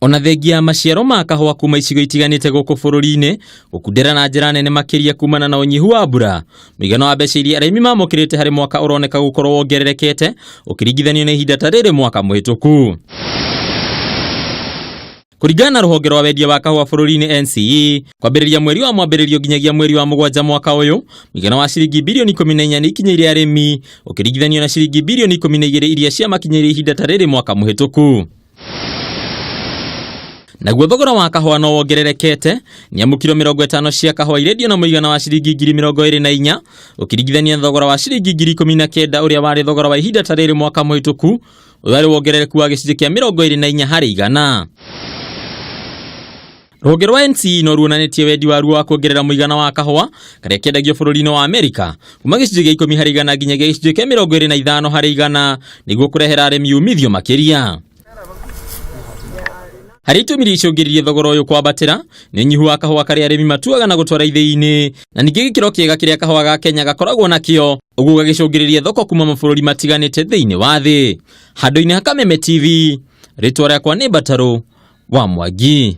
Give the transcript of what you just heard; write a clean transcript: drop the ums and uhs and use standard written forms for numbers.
Ona thengia maciaro ma kahua kuma icigo itiganite guku bururi-ini gukundera na njira nene makiria kumana na unyihu wa mbura, muigana wa mbeca iria arimi mamukirite hari mwaka uroneka gukorwo wongererekete ukiringithanio na ihinda ta riri mwaka muhituku. Kuringana na ruhonge rwa wendia wa kahua bururi-ini NCEM, kwambiriria mweri wa mwambiririo nginyagia mweri wa mugwanja mwaka uyu, muigana wa ciringi bilioni 14 ikinyiire arimi ukiringithanio na ciringi bilioni 12 iria cia makinyiire ihinda ta riri mwaka muhituku. Naguo thogora wa kahua no wongererekete, niamu kilo 50 cia kahua irendio na muigana wa ciringi 24,000 ukiringithania na thogora wa ciringi 19,000 uria wari thogora wa ihinda ta riri mwaka muhituku, wari wongerereku wa gicunjĩ kĩa 24 harĩ igana. Ruhonge rwa NCEM no ruonanitie wendi waruo wa kuongerera muigana wa kahua karia kendagio bururi-ini wa Amerika kuma gicunjĩ gĩa 10 harĩ igana nginyagia gicunjĩ kĩa 25 harĩ igana niguo kurehera arimi umithio makiria. Hari itumiri icũngĩrĩirie thogora ũyũ kwambatĩra nĩ unyihu wa kahua karia arimi matuaga na gũtwara ithĩi-inĩ, na ningĩ gĩkĩro kĩega kĩrĩa kahua ga Kenya gakoragwo nakĩo, ũguo gagĩcũngĩrĩria thoko kuma mabũrũri matiganĩte thĩinĩ wa thĩ. Handũ-inĩ ha Kameme TV, rĩtwa rĩakwa nĩ Mbataru wa Mwangi.